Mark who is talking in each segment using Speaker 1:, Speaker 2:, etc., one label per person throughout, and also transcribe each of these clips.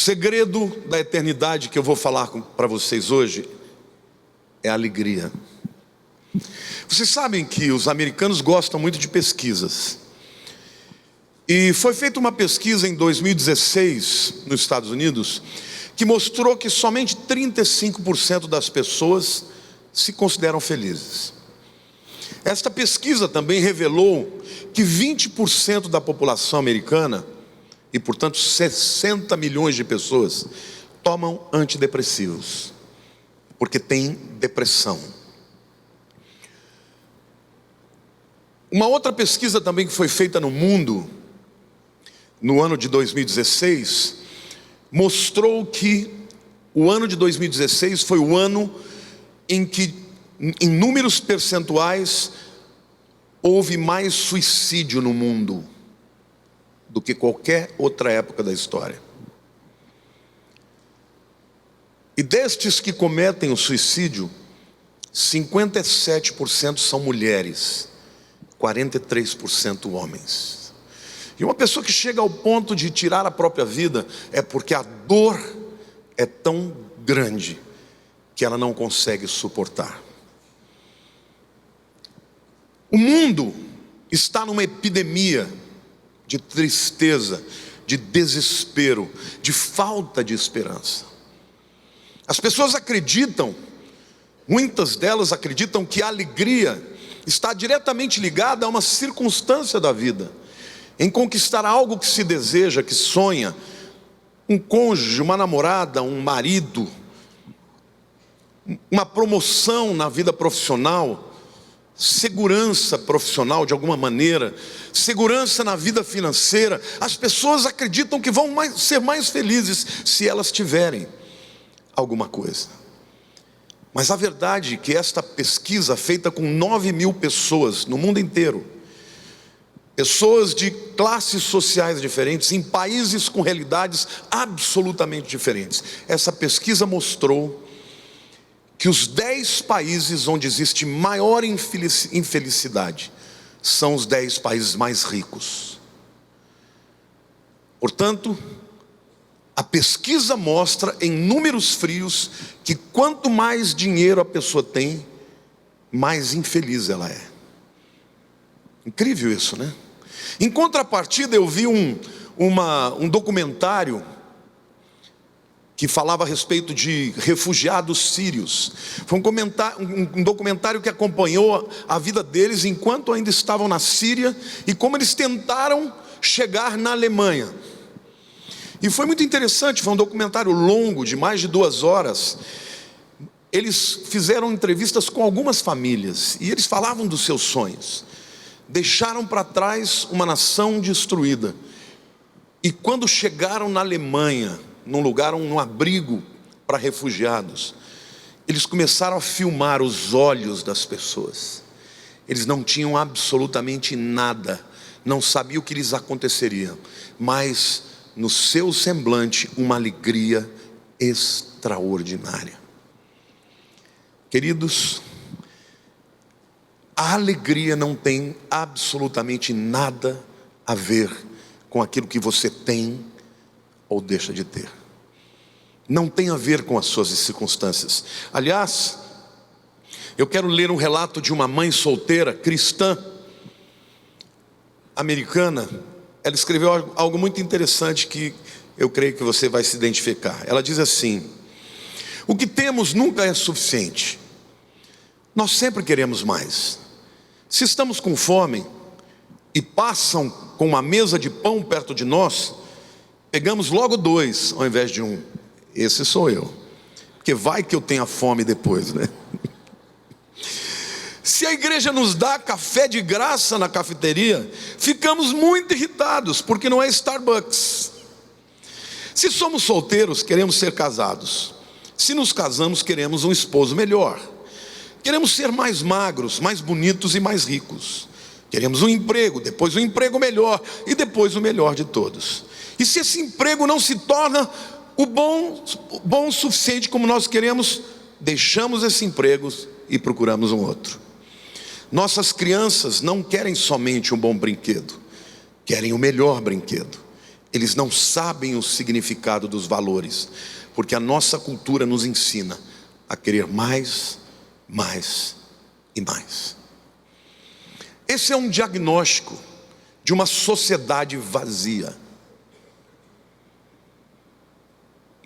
Speaker 1: segredo da eternidade que eu vou falar para vocês hoje é a alegria. Vocês sabem que os americanos gostam muito de pesquisas. E foi feita uma pesquisa em 2016 nos Estados Unidos que mostrou que somente 35% das pessoas se consideram felizes. Esta pesquisa também revelou que 20% da população americana, e portanto 60 milhões de pessoas, tomam antidepressivos, porque tem depressão. Uma outra pesquisa também que foi feita no mundo, no ano de 2016, mostrou que o ano de 2016 foi o ano em que, em números percentuais, houve mais suicídio no mundo do que qualquer outra época da história. E destes que cometem o suicídio, 57% são mulheres, 43% homens. E uma pessoa que chega ao ponto de tirar a própria vida é porque a dor é tão grande que ela não consegue suportar. O mundo está numa epidemia de tristeza, de desespero, de falta de esperança. As pessoas acreditam, muitas delas acreditam que a alegria está diretamente ligada a uma circunstância da vida, em conquistar algo que se deseja, que sonha, um cônjuge, uma namorada, um marido, uma promoção na vida profissional, segurança profissional de alguma maneira, segurança na vida financeira. As pessoas acreditam que vão ser mais felizes se elas tiverem alguma coisa. Mas a verdade é que esta pesquisa feita com 9.000 pessoas no mundo inteiro, pessoas de classes sociais diferentes, em países com realidades absolutamente diferentes, essa pesquisa mostrou que os 10 países onde existe maior infelicidade são os 10 países mais ricos. Portanto, a pesquisa mostra em números frios que quanto mais dinheiro a pessoa tem, mais infeliz ela é. Incrível isso, né? Em contrapartida, eu vi um documentário que falava a respeito de refugiados sírios. Foi um documentário que acompanhou a vida deles enquanto ainda estavam na Síria e como eles tentaram chegar na Alemanha. E foi muito interessante, foi um documentário longo, de mais de 2 horas. Eles fizeram entrevistas com algumas famílias e eles falavam dos seus sonhos. Deixaram para trás uma nação destruída. E quando chegaram na Alemanha, num lugar, um abrigo para refugiados, eles começaram a filmar os olhos das pessoas. Eles não tinham absolutamente nada, não sabiam o que lhes aconteceria, mas no seu semblante uma alegria extraordinária. Queridos, a alegria não tem absolutamente nada a ver com aquilo que você tem ou deixa de ter. Não tem a ver com as suas circunstâncias. Aliás, eu quero ler um relato de uma mãe solteira, cristã, americana. Ela escreveu algo muito interessante que eu creio que você vai se identificar. Ela diz assim: o que temos nunca é suficiente. Nós sempre queremos mais. Se estamos com fome e passam com uma mesa de pão perto de nós, pegamos logo 2 ao invés de 1. Esse sou eu, porque vai que eu tenha fome depois, né? Se a igreja nos dá café de graça na cafeteria, ficamos muito irritados, porque não é Starbucks. Se somos solteiros, queremos ser casados. Se nos casamos, queremos um esposo melhor. Queremos ser mais magros, mais bonitos e mais ricos. Queremos um emprego, depois um emprego melhor e depois o melhor de todos. E se esse emprego não se torna o bom o suficiente como nós queremos, deixamos esse emprego e procuramos um outro. Nossas crianças não querem somente um bom brinquedo, querem o melhor brinquedo, eles não sabem o significado dos valores, porque a nossa cultura nos ensina a querer mais, mais e mais. Esse é um diagnóstico de uma sociedade vazia.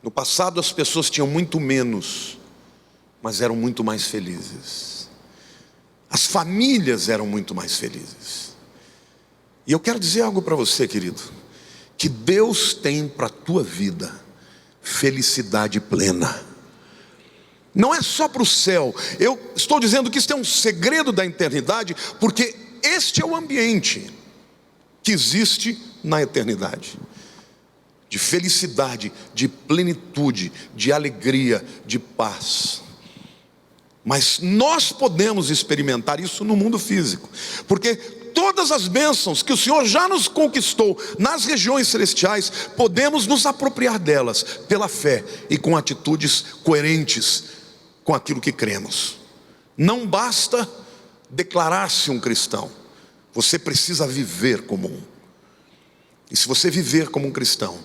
Speaker 1: No passado as pessoas tinham muito menos, mas eram muito mais felizes. As famílias eram muito mais felizes. E eu quero dizer algo para você, querido, que Deus tem para a tua vida felicidade plena. Não é só para o céu. Eu estou dizendo que isso é um segredo da eternidade, porque este é o ambiente que existe na eternidade, de felicidade, de plenitude, de alegria, de paz. Mas nós podemos experimentar isso no mundo físico, porque todas as bênçãos que o Senhor já nos conquistou nas regiões celestiais, podemos nos apropriar delas pela fé e com atitudes coerentes com aquilo que cremos. Não basta declarar-se um cristão, você precisa viver como um. E se você viver como um cristão,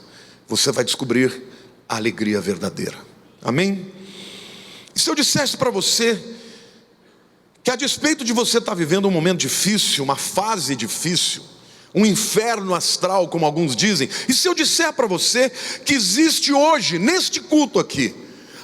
Speaker 1: você vai descobrir a alegria verdadeira. Amém? E se eu dissesse para você que a despeito de você estar vivendo um momento difícil, uma fase difícil, um inferno astral, como alguns dizem, e se eu disser para você que existe hoje, neste culto aqui,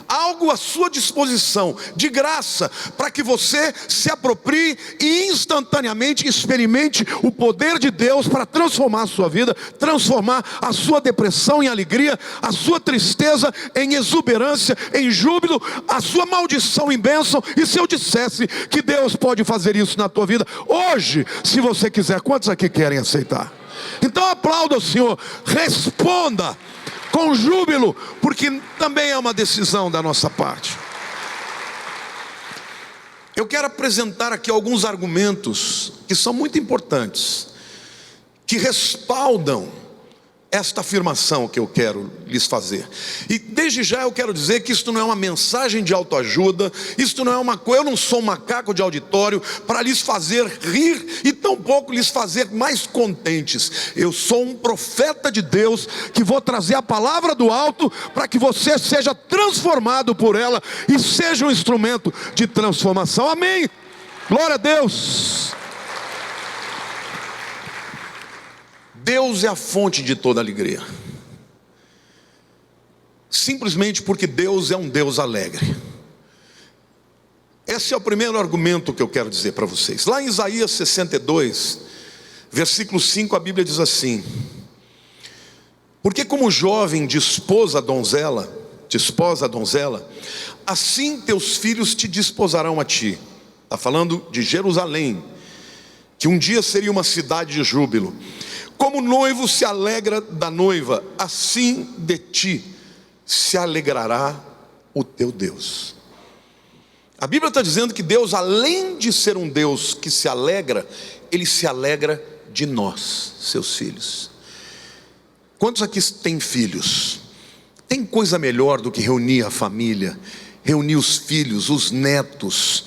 Speaker 1: algo à sua disposição, de graça, para que você se aproprie e instantaneamente experimente o poder de Deus para transformar a sua vida, transformar a sua depressão em alegria, a sua tristeza em exuberância, em júbilo, a sua maldição em bênção. E se eu dissesse que Deus pode fazer isso na tua vida hoje, se você quiser, quantos aqui querem aceitar? Então aplauda o Senhor, responda com júbilo, porque também é uma decisão da nossa parte. Eu quero apresentar aqui alguns argumentos que são muito importantes, que respaldam esta afirmação que eu quero lhes fazer. E desde já eu quero dizer que isto não é uma mensagem de autoajuda, isto não é uma coisa, eu não sou um macaco de auditório para lhes fazer rir e tampouco lhes fazer mais contentes. Eu sou um profeta de Deus que vou trazer a palavra do alto para que você seja transformado por ela e seja um instrumento de transformação. Amém? Glória a Deus. Deus é a fonte de toda alegria, simplesmente porque Deus é um Deus alegre. Esse é o primeiro argumento que eu quero dizer para vocês. Lá em Isaías 62, versículo 5, a Bíblia diz assim: porque como jovem desposa a donzela, assim teus filhos te desposarão a ti. Está falando de Jerusalém, que um dia seria uma cidade de júbilo. Como o noivo se alegra da noiva, assim de ti se alegrará o teu Deus. A Bíblia está dizendo que Deus, além de ser um Deus que se alegra, Ele se alegra de nós, seus filhos. Quantos aqui têm filhos? Tem coisa melhor do que reunir a família, reunir os filhos, os netos,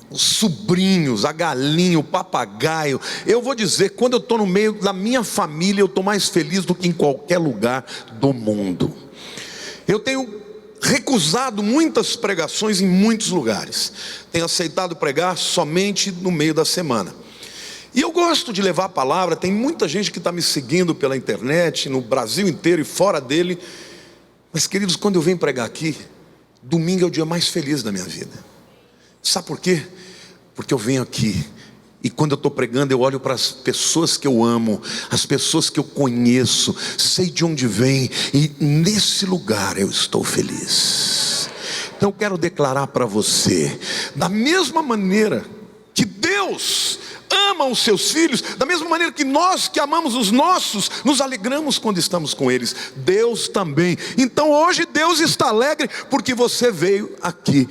Speaker 1: os sobrinhos, a galinha, o papagaio. Eu vou dizer, quando eu estou no meio da minha família, eu estou mais feliz do que em qualquer lugar do mundo. Eu tenho recusado muitas pregações em muitos lugares, tenho aceitado pregar somente no meio da semana. E eu gosto de levar a palavra. Tem muita gente que está me seguindo pela internet, no Brasil inteiro e fora dele. Mas queridos, quando eu venho pregar aqui, domingo é o dia mais feliz da minha vida. Sabe por quê? Porque eu venho aqui e quando eu estou pregando, eu olho para as pessoas que eu amo, as pessoas que eu conheço, sei de onde vem, e nesse lugar eu estou feliz. Então eu quero declarar para você, da mesma maneira que Deus ama os seus filhos, da mesma maneira que nós que amamos os nossos, nos alegramos quando estamos com eles, Deus também. Então hoje Deus está alegre porque você veio aqui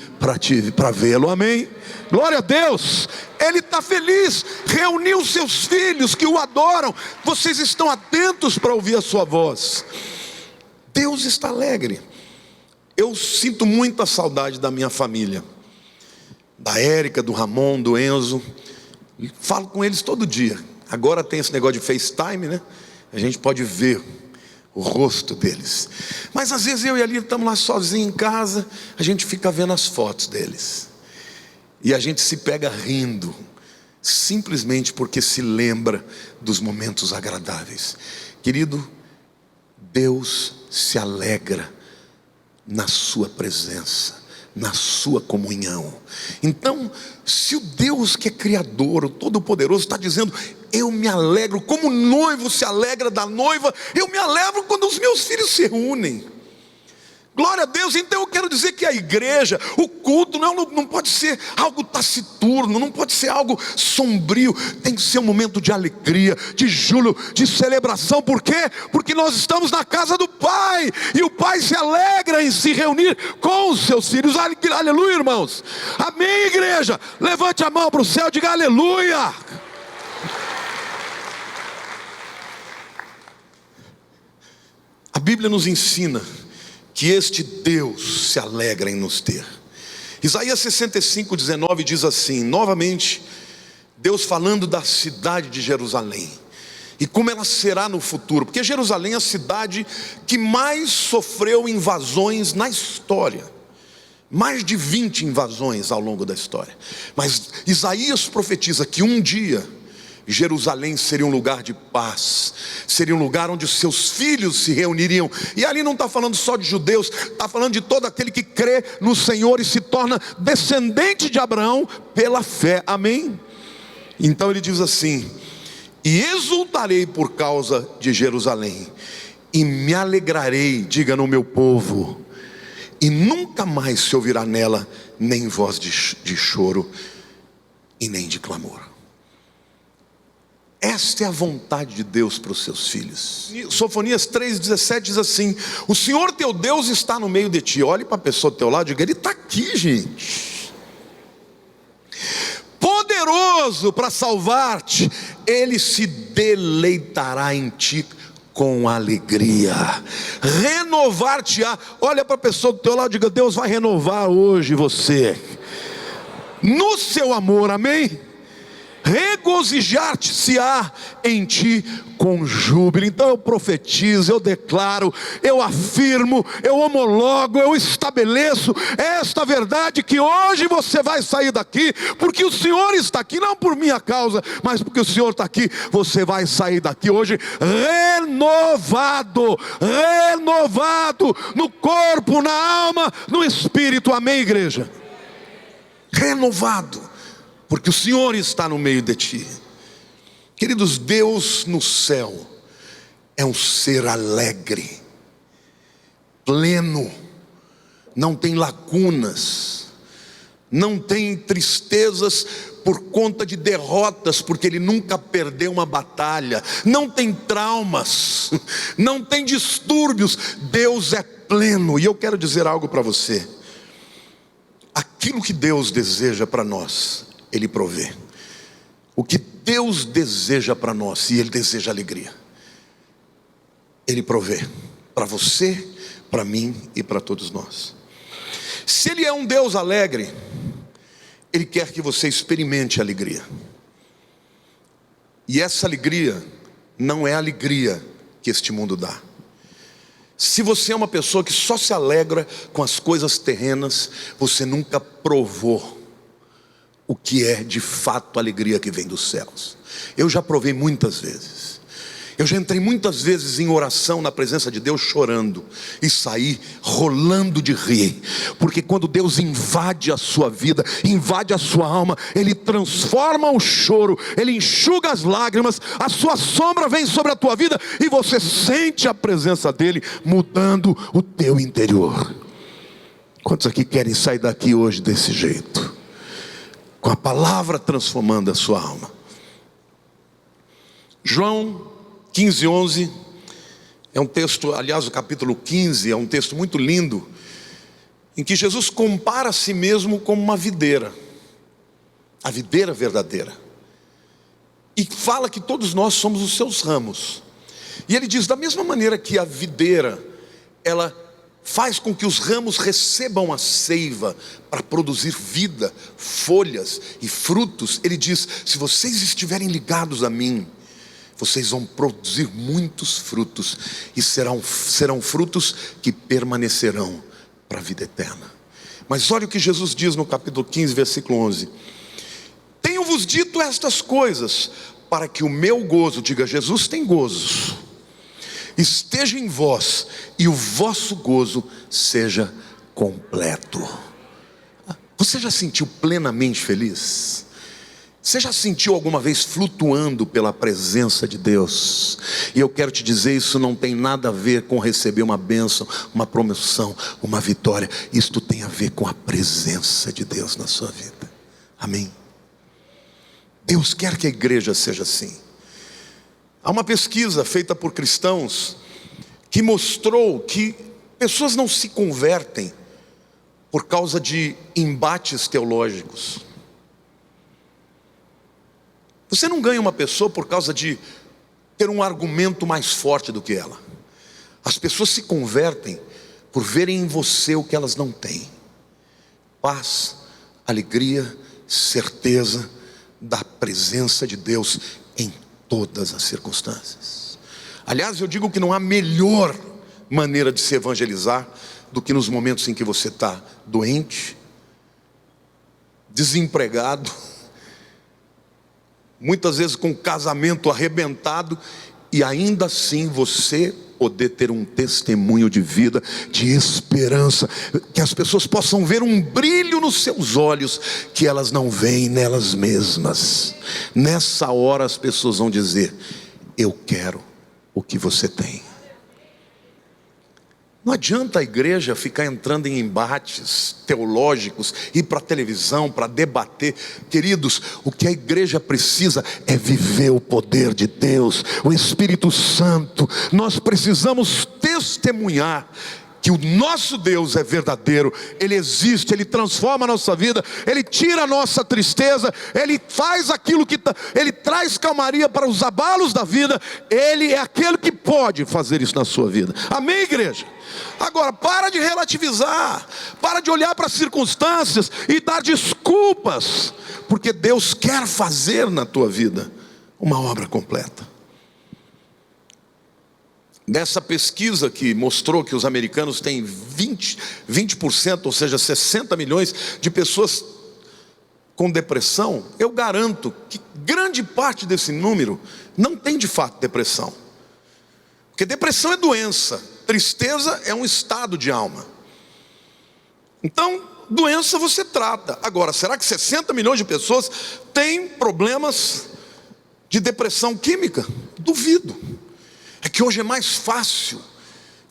Speaker 1: para vê-lo. Amém? Glória a Deus. Ele está feliz, reuniu os seus filhos que o adoram. Vocês estão atentos para ouvir a sua voz. Deus está alegre. Eu sinto muita saudade da minha família, da Érica, do Ramon, do Enzo. Falo com eles todo dia. Agora tem esse negócio de FaceTime, né? A gente pode ver o rosto deles. Mas às vezes eu e a Lívia estamos lá sozinhos em casa, a gente fica vendo as fotos deles, e a gente se pega rindo, simplesmente porque se lembra dos momentos agradáveis. Querido, Deus se alegra na sua presença, na sua comunhão. Então, se o Deus que é Criador, o Todo-Poderoso, está dizendo: eu me alegro, como o noivo se alegra da noiva, eu me alegro quando os meus filhos se reúnem. Glória a Deus. Então eu quero dizer que a igreja, o culto não pode ser algo taciturno, não pode ser algo sombrio. Tem que ser um momento de alegria, de júbilo, de celebração. Por quê? Porque nós estamos na casa do Pai, e o Pai se alegra em se reunir com os seus filhos. Aleluia, irmãos. Amém, igreja. Levante a mão para o céu e diga aleluia. A Bíblia nos ensina que este Deus se alegra em nos ter. Isaías 65:19 diz assim, novamente, Deus falando da cidade de Jerusalém, e como ela será no futuro, porque Jerusalém é a cidade que mais sofreu invasões na história, mais de 20 invasões ao longo da história. Mas Isaías profetiza que um dia Jerusalém seria um lugar de paz, seria um lugar onde os seus filhos se reuniriam. E ali não está falando só de judeus, está falando de todo aquele que crê no Senhor e se torna descendente de Abraão pela fé, amém? Então ele diz assim: e exultarei por causa de Jerusalém, e me alegrarei, diga, no meu povo, e nunca mais se ouvirá nela nem voz de choro e nem de clamor. Esta é a vontade de Deus para os seus filhos. Sofonias 3:17 diz assim: o Senhor teu Deus está no meio de ti. Olhe para a pessoa do teu lado e diga: Ele está aqui, gente. Poderoso para salvar-te, Ele se deleitará em ti com alegria, renovar-te-á. Olha para a pessoa do teu lado e diga: Deus vai renovar hoje você, no seu amor, amém? Regozijar-te-se-á em ti com júbilo. Então eu profetizo, eu declaro, eu afirmo, eu homologo, eu estabeleço esta verdade, que hoje você vai sair daqui, porque o Senhor está aqui, não por minha causa, mas porque o Senhor está aqui. Você vai sair daqui hoje renovado, no corpo, na alma, no espírito, amém, igreja? Renovado, porque o Senhor está no meio de ti. Queridos, Deus no céu é um ser alegre, pleno, não tem lacunas, não tem tristezas por conta de derrotas, porque Ele nunca perdeu uma batalha, não tem traumas, não tem distúrbios. Deus é pleno. E eu quero dizer algo para você: aquilo que Deus deseja para nós, Ele provê. O que Deus deseja para nós, e Ele deseja alegria, Ele provê para você, para mim e para todos nós. Se Ele é um Deus alegre, Ele quer que você experimente a alegria. E essa alegria não é a alegria que este mundo dá. Se você é uma pessoa que só se alegra com as coisas terrenas, você nunca provou o que é de fato a alegria que vem dos céus. Eu já provei muitas vezes. Eu já entrei muitas vezes em oração na presença de Deus chorando, e saí rolando de rir, porque quando Deus invade a sua vida, invade a sua alma, Ele transforma o choro, Ele enxuga as lágrimas, a sua sombra vem sobre a tua vida, e você sente a presença dEle mudando o teu interior. Quantos aqui querem sair daqui hoje desse jeito? Com a palavra transformando a sua alma. João 15:11 é um texto, aliás o capítulo 15 é um texto muito lindo, em que Jesus compara a si mesmo como uma videira, a videira verdadeira, e fala que todos nós somos os seus ramos. E Ele diz: da mesma maneira que a videira, ela faz com que os ramos recebam a seiva para produzir vida, folhas e frutos, Ele diz: se vocês estiverem ligados a mim, vocês vão produzir muitos frutos, e serão frutos que permanecerão para a vida eterna. Mas olha o que Jesus diz no capítulo 15, versículo 11: tenho-vos dito estas coisas, para que o meu gozo, diga, Jesus tem gozo, esteja em vós, e o vosso gozo seja completo. Você já sentiu plenamente feliz? Você já sentiu alguma vez flutuando pela presença de Deus? E eu quero te dizer, isso não tem nada a ver com receber uma bênção, uma promoção, uma vitória. Isto tem a ver com a presença de Deus na sua vida. Amém? Deus quer que a igreja seja assim. Há uma pesquisa feita por cristãos que mostrou que pessoas não se convertem por causa de embates teológicos. Você não ganha uma pessoa por causa de ter um argumento mais forte do que ela. As pessoas se convertem por verem em você o que elas não têm: paz, alegria, certeza da presença de Deus em todas as circunstâncias. Aliás, eu digo que não há melhor maneira de se evangelizar do que nos momentos em que você está doente, desempregado, muitas vezes com o casamento arrebentado, e ainda assim você poder ter um testemunho de vida, de esperança, que as pessoas possam ver um brilho nos seus olhos que elas não veem nelas mesmas. Nessa hora as pessoas vão dizer: eu quero o que você tem. Não adianta a igreja ficar entrando em embates teológicos, ir para a televisão para debater. Queridos, o que a igreja precisa é viver o poder de Deus, o Espírito Santo. Nós precisamos testemunhar que o nosso Deus é verdadeiro, Ele existe, Ele transforma a nossa vida, Ele tira a nossa tristeza, Ele faz aquilo que Ele traz calmaria para os abalos da vida. Ele é aquele que pode fazer isso na sua vida. Amém, igreja? Agora, para de relativizar, para de olhar para as circunstâncias e dar desculpas, porque Deus quer fazer na tua vida uma obra completa. Nessa pesquisa que mostrou que os americanos têm 20%, ou seja, 60 milhões de pessoas com depressão, eu garanto que grande parte desse número não tem de fato depressão. Porque depressão é doença, tristeza é um estado de alma. Então, doença você trata. Agora, será que 60 milhões de pessoas têm problemas de depressão química? Duvido. É que hoje é mais fácil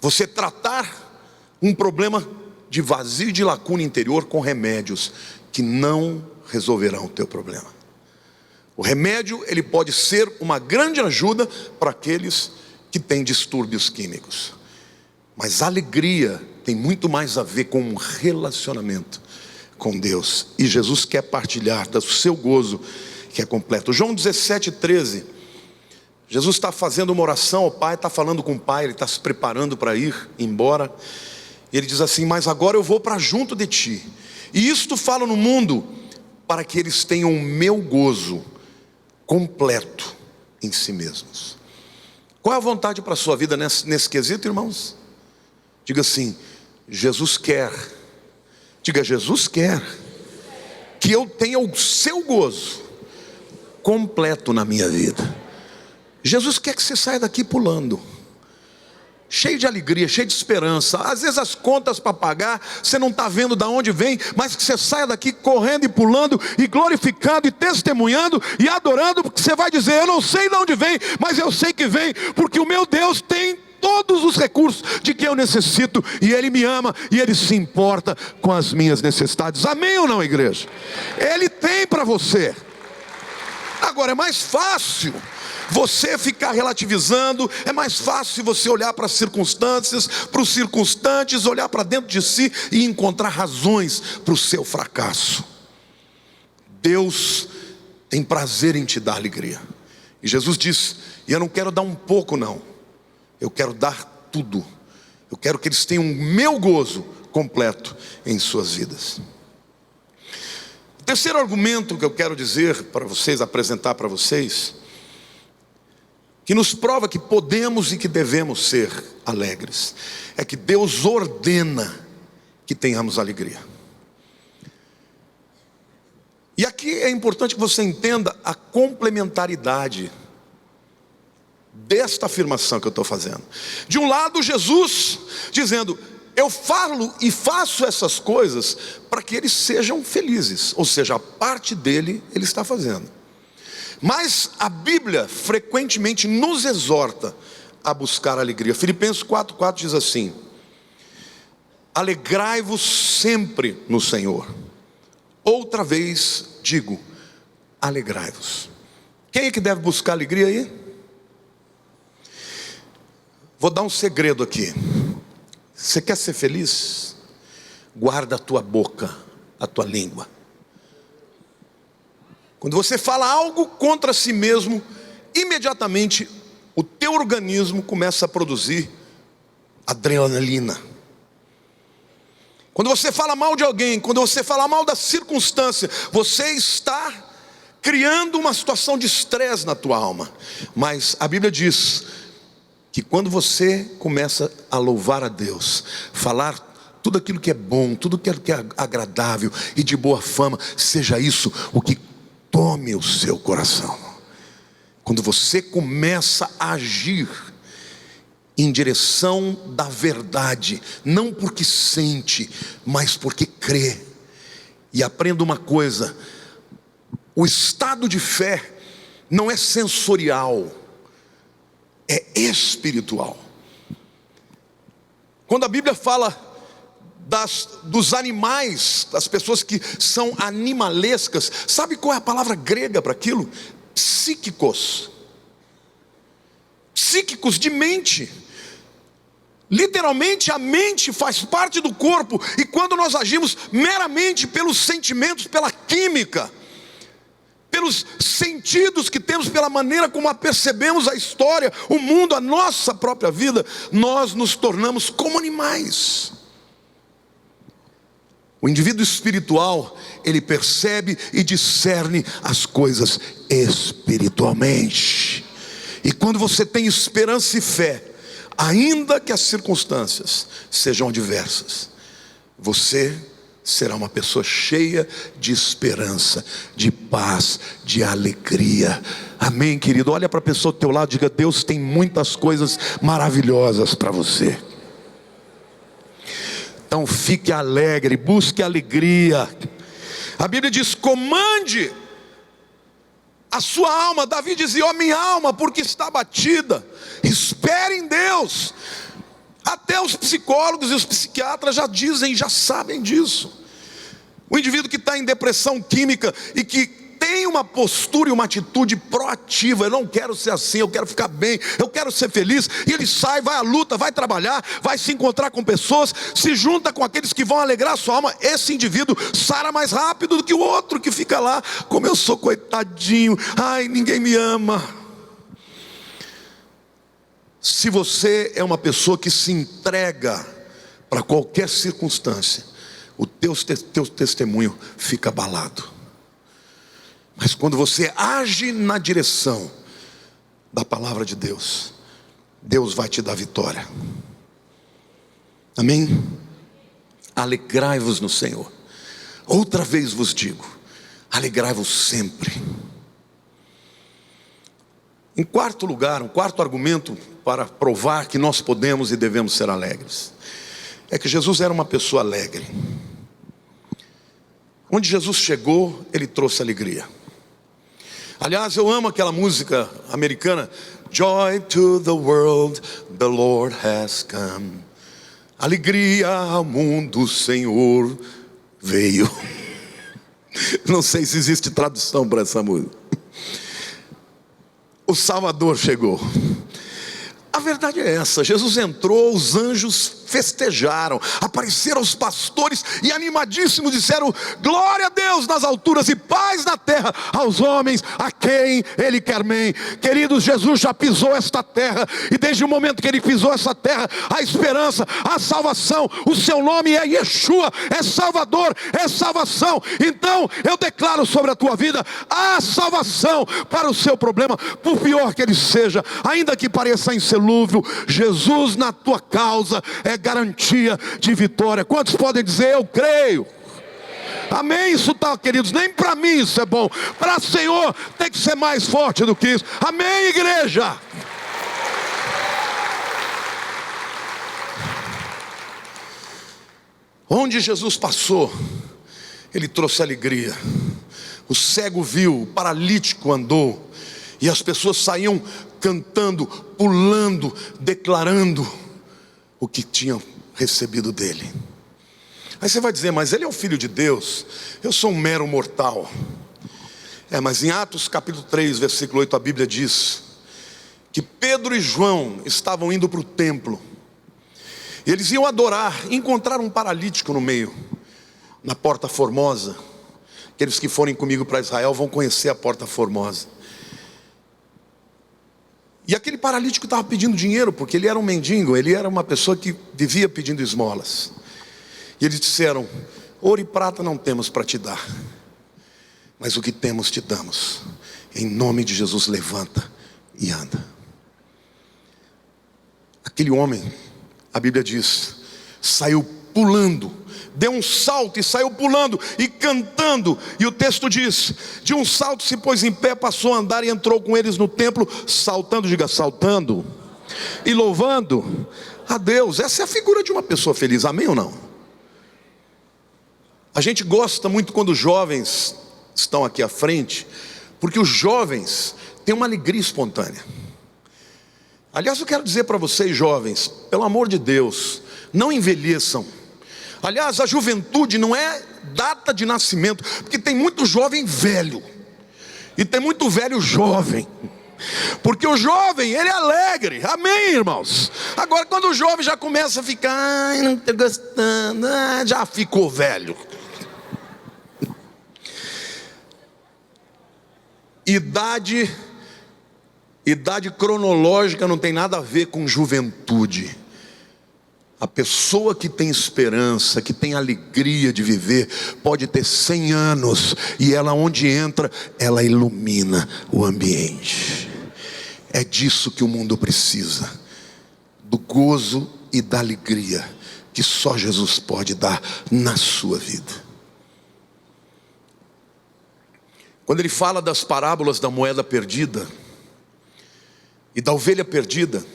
Speaker 1: você tratar um problema de vazio e de lacuna interior com remédios que não resolverão o teu problema. O remédio, ele pode ser uma grande ajuda para aqueles que têm distúrbios químicos. Mas a alegria tem muito mais a ver com um relacionamento com Deus. E Jesus quer partilhar do seu gozo que é completo. João 17:13. Jesus está fazendo uma oração ao Pai, está falando com o Pai, Ele está se preparando para ir embora. E Ele diz assim: mas agora eu vou para junto de Ti. E isto falo no mundo, para que eles tenham o meu gozo completo em si mesmos. Qual é a vontade para a sua vida nesse quesito, irmãos? Diga assim: Jesus quer. Diga: Jesus quer que eu tenha o seu gozo completo na minha vida. Jesus quer que você saia daqui pulando, cheio de alegria, cheio de esperança. Às vezes as contas para pagar, você não está vendo de onde vem, mas que você saia daqui correndo e pulando, e glorificando, e testemunhando, e adorando, porque você vai dizer: eu não sei de onde vem, mas eu sei que vem, porque o meu Deus tem todos os recursos de que eu necessito, e Ele me ama, e Ele se importa com as minhas necessidades. Amém ou não, igreja? Ele tem para você. Agora, é mais fácil você ficar relativizando, é mais fácil você olhar para as circunstâncias, para os circunstantes, olhar para dentro de si e encontrar razões para o seu fracasso. Deus tem prazer em te dar alegria. E Jesus disse: e eu não quero dar um pouco não, eu quero dar tudo. Eu quero que eles tenham o meu gozo completo em suas vidas. O terceiro argumento que eu quero dizer para vocês, apresentar para vocês, que nos prova que podemos e que devemos ser alegres, é que Deus ordena que tenhamos alegria. E aqui é importante que você entenda a complementaridade desta afirmação que eu estou fazendo. De um lado, Jesus dizendo: eu falo e faço essas coisas para que eles sejam felizes, ou seja, a parte dele ele está fazendo. Mas a Bíblia frequentemente nos exorta a buscar alegria. Filipenses 4,4 diz assim: alegrai-vos sempre no Senhor. Outra vez digo, alegrai-vos. Quem é que deve buscar alegria aí? Vou dar um segredo aqui. Você quer ser feliz? Guarda a tua boca, a tua língua. Quando você fala algo contra si mesmo, imediatamente o teu organismo começa a produzir adrenalina. Quando você fala mal de alguém, quando você fala mal da circunstância, você está criando uma situação de estresse na tua alma. Mas a Bíblia diz que quando você começa a louvar a Deus, falar tudo aquilo que é bom, tudo aquilo que é agradável e de boa fama, seja isso o que tome o seu coração. Quando você começa a agir em direção da verdade, não porque sente, mas porque crê. E aprenda uma coisa: o estado de fé não é sensorial, é espiritual. Quando a Bíblia fala dos animais, das pessoas que são animalescas, sabe qual é a palavra grega para aquilo? Psíquicos. Psíquicos, de mente. Literalmente a mente faz parte do corpo, e quando nós agimos meramente pelos sentimentos, pela química, pelos sentidos que temos, pela maneira como percebemos a história, o mundo, a nossa própria vida, nós nos tornamos como animais. O indivíduo espiritual, ele percebe e discerne as coisas espiritualmente. E quando você tem esperança e fé, ainda que as circunstâncias sejam adversas, você será uma pessoa cheia de esperança, de paz, de alegria. Amém, querido? Olha para a pessoa do teu lado e diga: Deus tem muitas coisas maravilhosas para você. Então fique alegre, busque alegria. A Bíblia diz: comande a sua alma. Davi dizia: ó minha alma, porque está abatida, espere em Deus. Até os psicólogos e os psiquiatras já dizem, já sabem disso. O indivíduo que está em depressão química e que tem uma postura e uma atitude proativa: eu não quero ser assim, eu quero ficar bem, eu quero ser feliz. E ele sai, vai à luta, vai trabalhar, vai se encontrar com pessoas, se junta com aqueles que vão alegrar a sua alma. Esse indivíduo sara mais rápido do que o outro que fica lá: como eu sou coitadinho, ai, ninguém me ama. Se você é uma pessoa que se entrega para qualquer circunstância, o teu testemunho fica abalado. Mas quando você age na direção da palavra de Deus, Deus vai te dar vitória. Amém? Alegrai-vos no Senhor. Outra vez vos digo, alegrai-vos sempre. Em quarto lugar, um quarto argumento para provar que nós podemos e devemos ser alegres, é que Jesus era uma pessoa alegre. Onde Jesus chegou, ele trouxe alegria. Aliás, eu amo aquela música americana: Joy to the world, the Lord has come. Alegria ao mundo, o Senhor veio. Não sei se existe tradução para essa música. O Salvador chegou. A verdade é essa: Jesus entrou, os anjos festejaram, apareceram os pastores e animadíssimos disseram: glória a Deus nas alturas e paz na terra aos homens a quem Ele quer bem. Queridos, Jesus já pisou esta terra, e desde o momento que Ele pisou essa terra, a esperança, a salvação, o seu nome é Yeshua, é Salvador, é salvação. Então eu declaro sobre a tua vida a salvação para o seu problema, por pior que ele seja, ainda que pareça insolúvel. Jesus na tua causa é garantia de vitória. Quantos podem dizer eu creio? Amém? Isso tá, queridos, nem para mim isso é bom, para o Senhor tem que ser mais forte do que isso. Amém, igreja? Onde Jesus passou, Ele trouxe alegria. O cego viu, o paralítico andou, e as pessoas saíam cantando, pulando, declarando o que tinham recebido dele. Aí você vai dizer: mas ele é o Filho de Deus, eu sou um mero mortal. Mas em Atos capítulo 3, versículo 8, a Bíblia diz que Pedro e João estavam indo para o templo, e eles iam adorar, e encontraram um paralítico no meio, na Porta Formosa. Aqueles que forem comigo para Israel vão conhecer a Porta Formosa. E aquele paralítico estava pedindo dinheiro, porque ele era um mendigo, ele era uma pessoa que vivia pedindo esmolas. E eles disseram: ouro e prata não temos para te dar, mas o que temos te damos. Em nome de Jesus, levanta e anda. Aquele homem, a Bíblia diz, saiu pulando, deu um salto e saiu pulando e cantando. E o texto diz: de um salto se pôs em pé, passou a andar e entrou com eles no templo, saltando, diga saltando, e louvando a Deus. Essa é a figura de uma pessoa feliz, amém ou não? A gente gosta muito quando os jovens estão aqui à frente, porque os jovens têm uma alegria espontânea. Aliás, eu quero dizer para vocês, jovens, pelo amor de Deus, não envelheçam. Aliás, a juventude não é data de nascimento, porque tem muito jovem velho, e tem muito velho jovem. Porque o jovem, ele é alegre, amém, irmãos? Agora, quando o jovem já começa a ficar: ai, não estou gostando, já ficou velho. Idade cronológica não tem nada a ver com juventude. A pessoa que tem esperança, que tem alegria de viver, pode ter 100 anos, e ela, onde entra, ela ilumina o ambiente. É disso que o mundo precisa, do gozo e da alegria que só Jesus pode dar na sua vida. Quando ele fala das parábolas da moeda perdida e da ovelha perdida,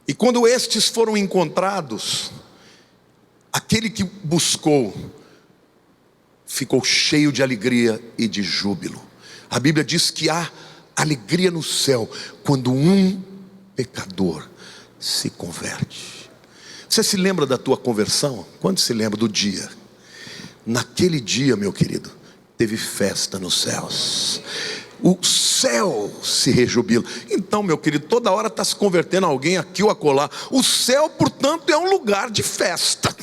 Speaker 1: e quando estes foram encontrados, aquele que buscou ficou cheio de alegria e de júbilo. A Bíblia diz que há alegria no céu quando um pecador se converte. Você se lembra da tua conversão? Quando se lembra do dia? Naquele dia, meu querido, teve festa nos céus. O céu se rejubila. Então, meu querido, toda hora está se convertendo alguém aqui ou acolá. O céu, portanto, é um lugar de festa.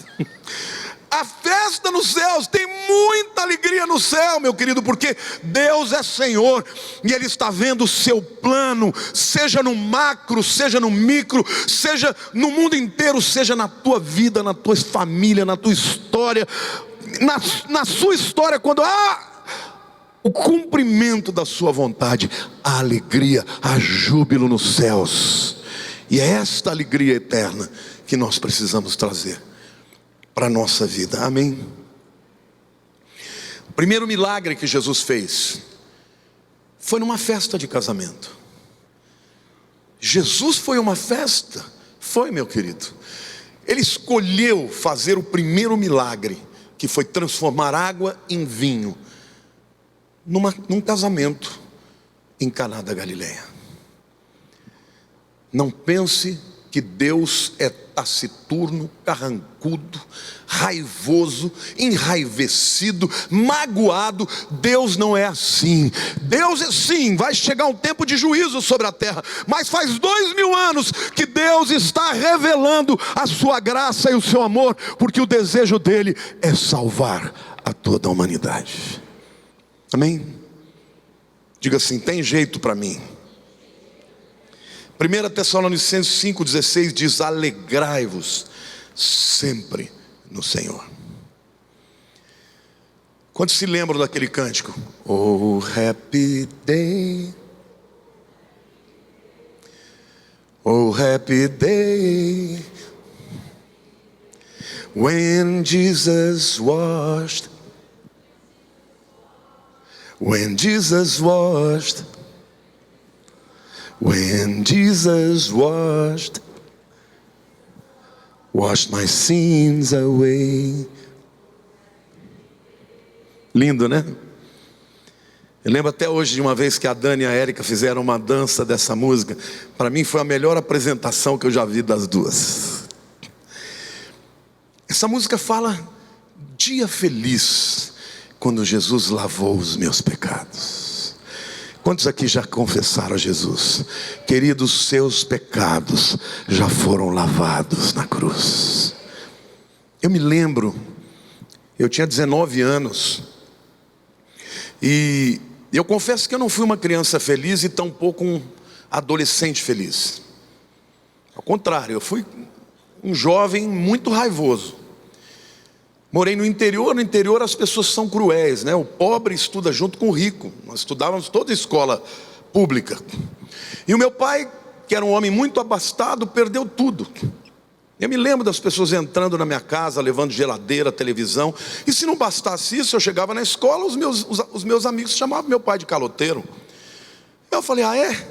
Speaker 1: A festa nos céus, tem muita alegria no céu, meu querido, porque Deus é Senhor, e Ele está vendo o seu plano, seja no macro, seja no micro, seja no mundo inteiro, seja na tua vida, na tua família, na tua história, na sua história, quando há o cumprimento da sua vontade, a alegria, a júbilo nos céus. E é esta alegria eterna que nós precisamos trazer para a nossa vida, amém? O primeiro milagre que Jesus fez foi numa festa de casamento. Jesus foi uma festa? Foi, meu querido. Ele escolheu fazer o primeiro milagre, que foi transformar água em vinho, num casamento em Caná da Galileia. Não pense que Deus é taciturno, carrancudo, raivoso, enraivecido, magoado. Deus não é assim. Deus é sim, vai chegar um tempo de juízo sobre a terra, mas faz 2000 anos que Deus está revelando a sua graça e o seu amor, porque o desejo dele é salvar a toda a humanidade. Amém? Diga assim: tem jeito para mim. 1 Tessalonicenses 5,16 diz: alegrai-vos sempre no Senhor. Quantos se lembram daquele cântico? Oh happy day, oh happy day, when Jesus washed, when Jesus washed my sins away. Lindo, né? Eu lembro até hoje de uma vez que a Dani e a Érica fizeram uma dança dessa música. Para mim foi a melhor apresentação que eu já vi das duas. Essa música fala: dia feliz quando Jesus lavou os meus pecados. Quantos aqui já confessaram a Jesus? Queridos, seus pecados já foram lavados na cruz. Eu me lembro, eu tinha 19 anos, e eu confesso que eu não fui uma criança feliz e tampouco um adolescente feliz. Ao contrário, eu fui um jovem muito raivoso. Morei no interior as pessoas são cruéis, né? O pobre estuda junto com o rico. Nós estudávamos toda a escola pública. E o meu pai, que era um homem muito abastado, perdeu tudo. Eu me lembro das pessoas entrando na minha casa, levando geladeira, televisão. E se não bastasse isso, eu chegava na escola, os meus amigos chamavam meu pai de caloteiro. Eu falei: ah é?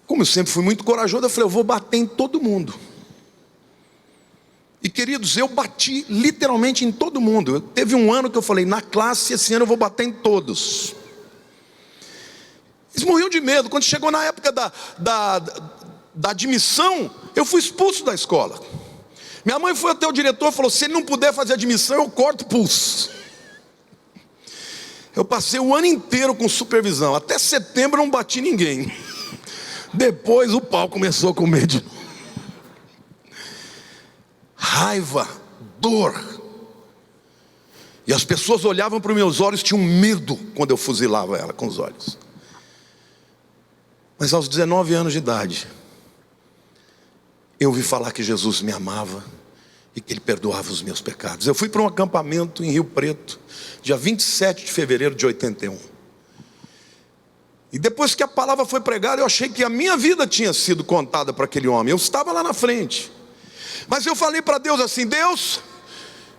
Speaker 1: Como eu sempre fui muito corajoso, eu falei: eu vou bater em todo mundo. E queridos, eu bati literalmente em todo mundo. Teve um ano que eu falei: na classe, esse ano eu vou bater em todos. Eles morriam de medo. Quando chegou na época da admissão, eu fui expulso da escola. Minha mãe foi até o diretor e falou: se ele não puder fazer admissão, eu corto o pulso. Eu passei o ano inteiro com supervisão. Até setembro eu não bati ninguém. Depois o pau começou a comer de novo. Raiva, dor. E as pessoas olhavam para os meus olhos, tinham medo quando eu fuzilava ela com os olhos. Mas aos 19 anos de idade, eu ouvi falar que Jesus me amava e que Ele perdoava os meus pecados. Eu fui para um acampamento em Rio Preto, dia 27 de fevereiro de 81. E depois que a palavra foi pregada, eu achei que a minha vida tinha sido contada para aquele homem. Eu estava lá na frente. Mas eu falei para Deus assim: Deus,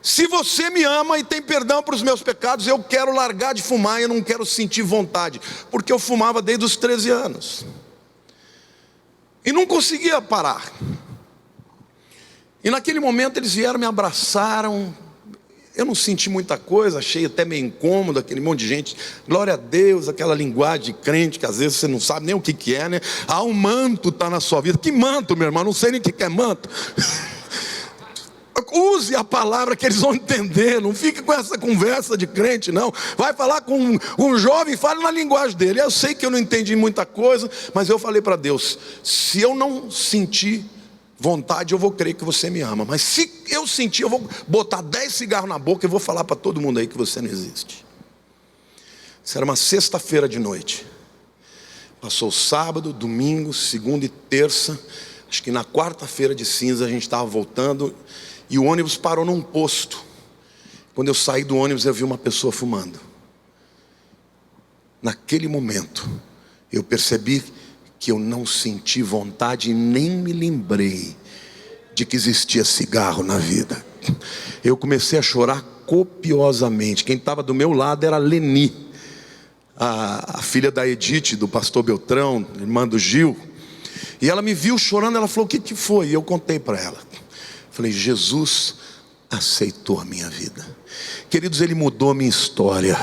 Speaker 1: se você me ama e tem perdão para os meus pecados, eu quero largar de fumar, eu não quero sentir vontade. Porque eu fumava desde os 13 anos. E não conseguia parar. E naquele momento eles vieram, me abraçaram. Eu não senti muita coisa, achei até meio incômodo, aquele monte de gente. Glória a Deus, aquela linguagem de crente que às vezes você não sabe nem o que é, né? Ah, um manto está na sua vida. Que manto, meu irmão? Não sei nem o que é manto. Use a palavra que eles vão entender. Não fique com essa conversa de crente, não. Vai falar com um jovem, fale na linguagem dele. Eu sei que eu não entendi muita coisa, mas eu falei para Deus: se eu não sentir vontade, eu vou crer que você me ama. Mas se eu sentir, eu vou botar 10 cigarros na boca e vou falar para todo mundo aí que você não existe. Isso era uma sexta-feira de noite. Passou sábado, domingo, segunda e terça. Acho que na quarta-feira de cinza a gente estava voltando e o ônibus parou num posto. Quando eu saí do ônibus, eu vi uma pessoa fumando. Naquele momento eu percebi que eu não senti vontade e nem me lembrei de que existia cigarro na vida. Eu comecei a chorar copiosamente. Quem estava do meu lado era a Leni, a filha da Edith, do pastor Beltrão, irmã do Gil. E ela me viu chorando, ela falou: o que foi? E eu contei para ela. Falei: Jesus aceitou a minha vida. Queridos, Ele mudou a minha história.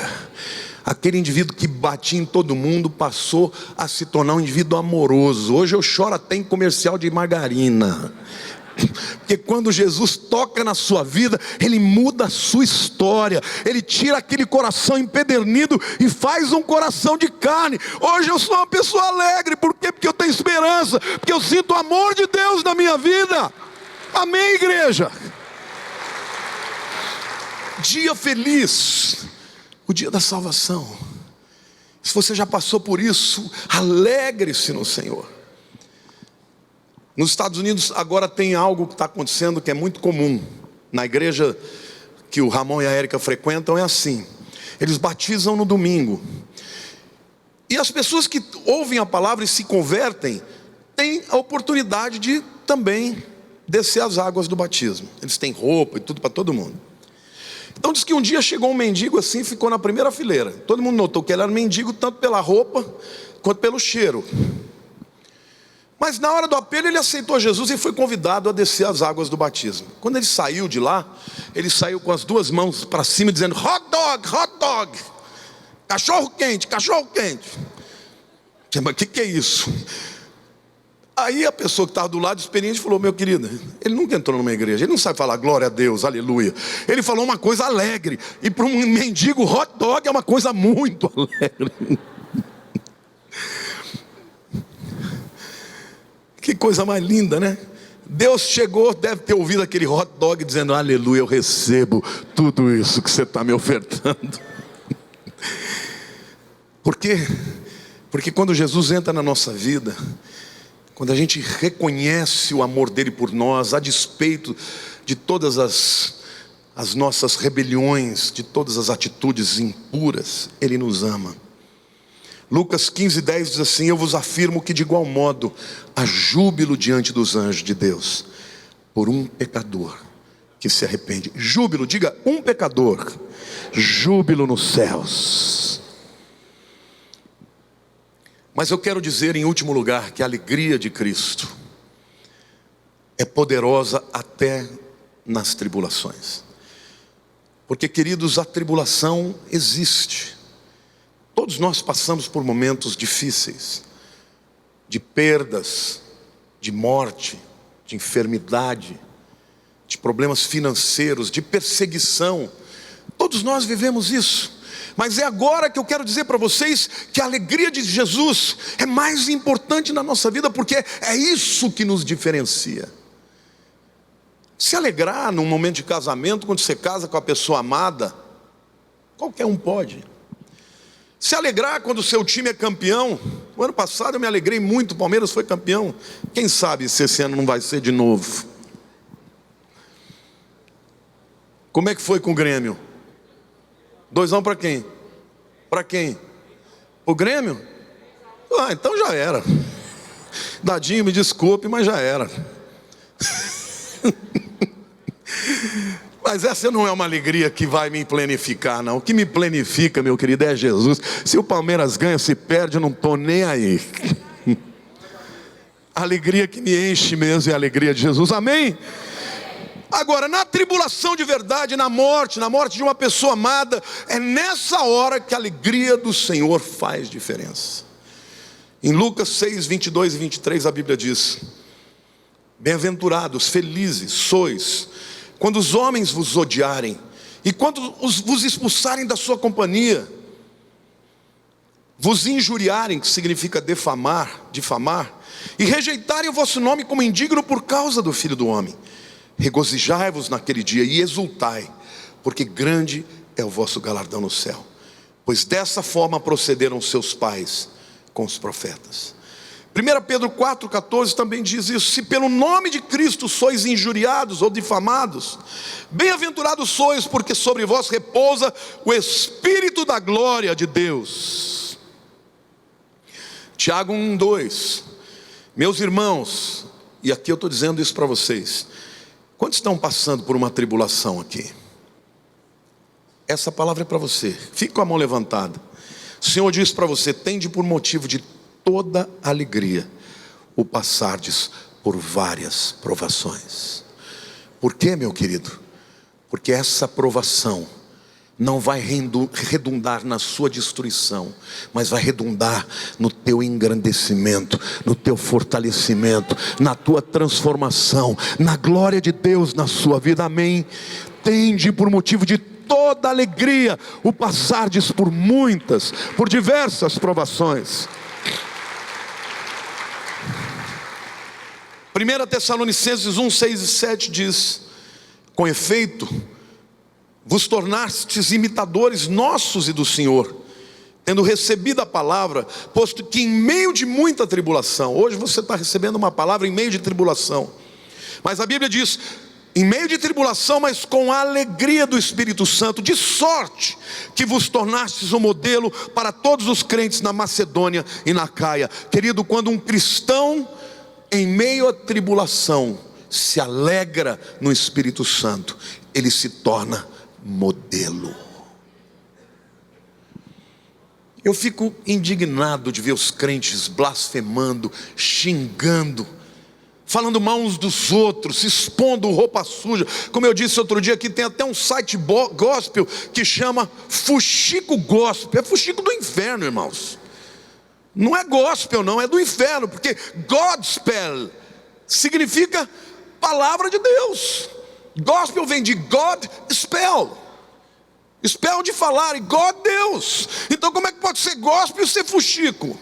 Speaker 1: Aquele indivíduo que batia em todo mundo passou a se tornar um indivíduo amoroso. Hoje eu choro até em comercial de margarina. Porque quando Jesus toca na sua vida, Ele muda a sua história. Ele tira aquele coração empedernido e faz um coração de carne. Hoje eu sou uma pessoa alegre. Por quê? Porque eu tenho esperança. Porque eu sinto o amor de Deus na minha vida. Amém, igreja? Dia feliz, o dia da salvação. Se você já passou por isso, alegre-se no Senhor. Nos Estados Unidos agora tem algo que está acontecendo que é muito comum. Na igreja que o Ramon e a Érica frequentam é assim: eles batizam no domingo, e as pessoas que ouvem a palavra e se convertem têm a oportunidade de também descer as águas do batismo. Eles têm roupa e tudo para todo mundo. Então diz que um dia chegou um mendigo assim e ficou na primeira fileira. Todo mundo notou que ele era mendigo tanto pela roupa quanto pelo cheiro. Mas na hora do apelo ele aceitou Jesus e foi convidado a descer as águas do batismo. Quando ele saiu de lá, ele saiu com as duas mãos para cima dizendo: hot dog, cachorro quente, cachorro quente. Mas o que é isso? Aí a pessoa que estava do lado experiente falou: meu querido, ele nunca entrou numa igreja, ele não sabe falar glória a Deus, aleluia. Ele falou uma coisa alegre, e para um mendigo hot dog é uma coisa muito alegre. Que coisa mais linda, né? Deus chegou, deve ter ouvido aquele hot dog dizendo: aleluia, eu recebo tudo isso que você está me ofertando. Por quê? Porque quando Jesus entra na nossa vida, quando a gente reconhece o amor dele por nós, a despeito de todas as nossas rebeliões, de todas as atitudes impuras, ele nos ama. Lucas 15:10 diz assim: eu vos afirmo que de igual modo há júbilo diante dos anjos de Deus por um pecador que se arrepende. Júbilo, diga um pecador. Júbilo nos céus. Mas eu quero dizer em último lugar que a alegria de Cristo é poderosa até nas tribulações. Porque, queridos, a tribulação existe. Todos nós passamos por momentos difíceis, de perdas, de morte, de enfermidade, de problemas financeiros, de perseguição. Todos nós vivemos isso. Mas é agora que eu quero dizer para vocês que a alegria de Jesus é mais importante na nossa vida, porque é isso que nos diferencia. Se alegrar num momento de casamento, quando você casa com a pessoa amada, qualquer um pode. Se alegrar quando o seu time é campeão. O ano passado eu me alegrei muito, o Palmeiras foi campeão. Quem sabe se esse ano não vai ser de novo. Como é que foi com o Grêmio? 2-1 para quem? Para quem? O Grêmio? Ah, então já era. Dadinho, me desculpe, mas já era. Mas essa não é uma alegria que vai me planificar, não. O que me planifica, meu querido, é Jesus. Se o Palmeiras ganha, se perde, eu não estou nem aí. A alegria que me enche mesmo é a alegria de Jesus, amém? Agora, na tribulação de verdade, na morte de uma pessoa amada, é nessa hora que a alegria do Senhor faz diferença. Em Lucas 6, 22 e 23, a Bíblia diz: bem-aventurados, felizes sois, quando os homens vos odiarem, e quando vos expulsarem da sua companhia, vos injuriarem, que significa difamar, e rejeitarem o vosso nome como indigno por causa do Filho do Homem. Regozijai-vos naquele dia e exultai, porque grande é o vosso galardão no céu, pois dessa forma procederam seus pais com os profetas. 1 Pedro 4,14 também diz isso: se pelo nome de Cristo sois injuriados ou difamados, bem-aventurados sois, porque sobre vós repousa o Espírito da glória de Deus. Tiago 1,2: meus irmãos, e aqui eu estou dizendo isso para vocês, quantos estão passando por uma tribulação aqui? Essa palavra é para você, fique com a mão levantada. O Senhor diz para você: tende por motivo de toda alegria o passardes por várias provações. Por quê, meu querido? Porque essa provação não vai redundar na sua destruição, mas vai redundar no teu engrandecimento, no teu fortalecimento, na tua transformação, na glória de Deus na sua vida. Amém? Tende por motivo de toda alegria o passardes por diversas provações. 1 Tessalonicenses 1, 6 e 7 diz: com efeito, vos tornastes imitadores nossos e do Senhor, tendo recebido a palavra, posto que em meio de muita tribulação, hoje você está recebendo uma palavra em meio de tribulação, mas a Bíblia diz, em meio de tribulação, mas com a alegria do Espírito Santo, de sorte que vos tornastes um modelo para todos os crentes na Macedônia e na Caia. Querido, quando um cristão em meio à tribulação se alegra no Espírito Santo, ele se torna modelo. Eu fico indignado de ver os crentes blasfemando, xingando, falando mal uns dos outros, se expondo roupa suja. Como eu disse outro dia aqui, tem até um site gospel que chama Fuxico Gospel. É fuxico do inferno, irmãos. Não é gospel não, é do inferno, porque Godspell significa palavra de Deus. Gospel vem de God spell, spell de falar, e God Deus. Então como é que pode ser gospel e ser fuxico?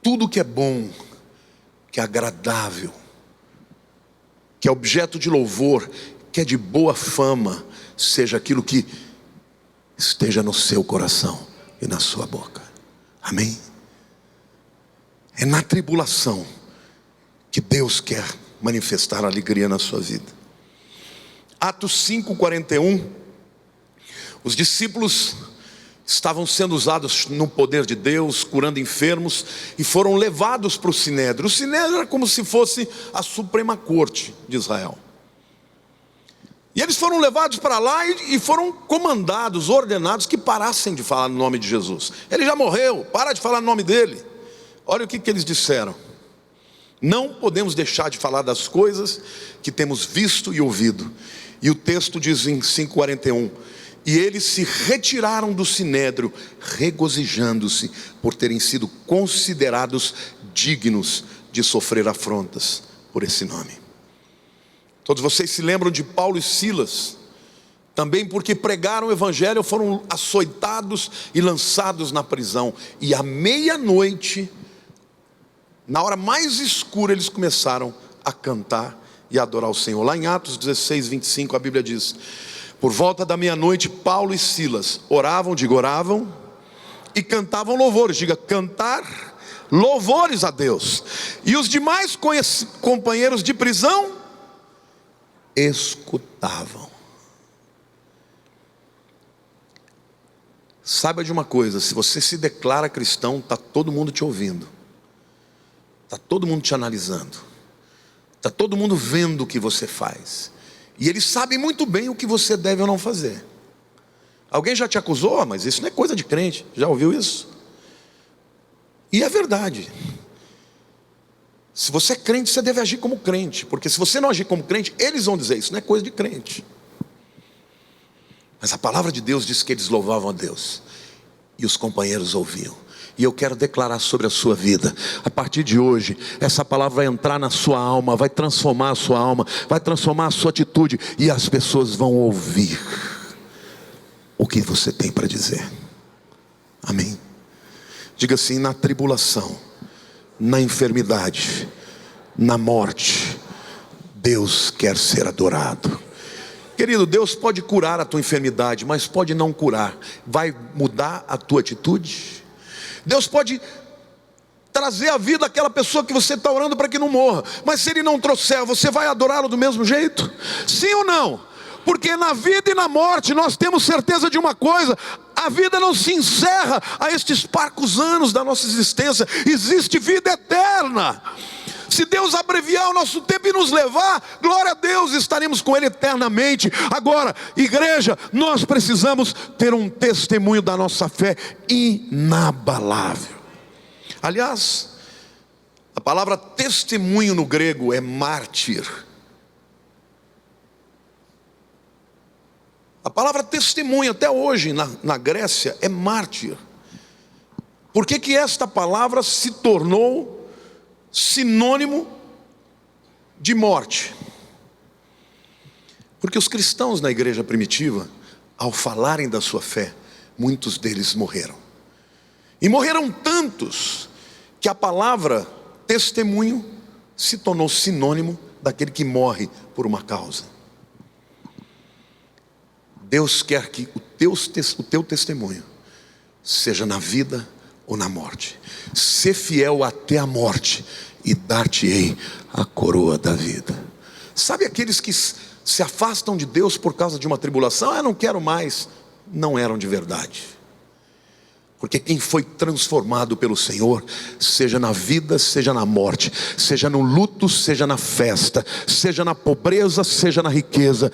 Speaker 1: Tudo que é bom, que é agradável, que é objeto de louvor, que é de boa fama, seja aquilo que esteja no seu coração e na sua boca. Amém? É na tribulação que Deus quer manifestar alegria na sua vida. Atos 5:41, os discípulos estavam sendo usados no poder de Deus, curando enfermos, e foram levados para o Sinédrio. O Sinédrio era como se fosse a Suprema Corte de Israel. E eles foram levados para lá e foram comandados, ordenados que parassem de falar no nome de Jesus. Ele já morreu, para de falar no nome dele. Olha o que eles disseram: não podemos deixar de falar das coisas que temos visto e ouvido. E o texto diz em 5:41, e eles se retiraram do Sinédrio, regozijando-se por terem sido considerados dignos de sofrer afrontas por esse nome. Todos vocês se lembram de Paulo e Silas, também porque pregaram o evangelho, foram açoitados e lançados na prisão. E à meia-noite, na hora mais escura, eles começaram a cantar e a adorar o Senhor. Lá em Atos 16, 25, a Bíblia diz: por volta da meia-noite, Paulo e Silas oravam e cantavam louvores. Diga, cantar louvores a Deus. E os demais companheiros de prisão escutavam. Saiba de uma coisa: se você se declara cristão, está todo mundo te ouvindo, está todo mundo te analisando, está todo mundo vendo o que você faz, e eles sabem muito bem o que você deve ou não fazer. Alguém já te acusou? Mas isso não é coisa de crente. Já ouviu isso? E é verdade. Se você é crente, você deve agir como crente, porque se você não agir como crente, eles vão dizer: isso não é coisa de crente. Mas a palavra de Deus diz que eles louvavam a Deus, e os companheiros ouviam. E eu quero declarar sobre a sua vida, a partir de hoje, essa palavra vai entrar na sua alma, vai transformar a sua alma, vai transformar a sua atitude, e as pessoas vão ouvir o que você tem para dizer. Amém? Diga assim: na tribulação, na enfermidade, na morte, Deus quer ser adorado. Querido, Deus pode curar a tua enfermidade, mas pode não curar. Vai mudar a tua atitude? Deus pode trazer à vida aquela pessoa que você está orando para que não morra, mas se Ele não trouxer, você vai adorá-lo do mesmo jeito? Sim ou não? Porque na vida e na morte nós temos certeza de uma coisa: a vida não se encerra a estes parcos anos da nossa existência, existe vida eterna. Se Deus abreviar o nosso tempo e nos levar, glória a Deus, estaremos com Ele eternamente. Agora, igreja, nós precisamos ter um testemunho da nossa fé inabalável. Aliás, a palavra testemunho no grego é mártir. A palavra testemunha até hoje na Grécia é mártir. Por que esta palavra se tornou sinônimo de morte? Porque os cristãos na igreja primitiva, ao falarem da sua fé, muitos deles morreram. E morreram tantos que a palavra testemunho se tornou sinônimo daquele que morre por uma causa. Deus quer que o teu testemunho seja na vida ou na morte. Ser fiel até a morte e dar-te-ei a coroa da vida. Sabe aqueles que se afastam de Deus por causa de uma tribulação? Eu não quero mais. Não eram de verdade. Porque quem foi transformado pelo Senhor, seja na vida, seja na morte, seja no luto, seja na festa, seja na pobreza, seja na riqueza,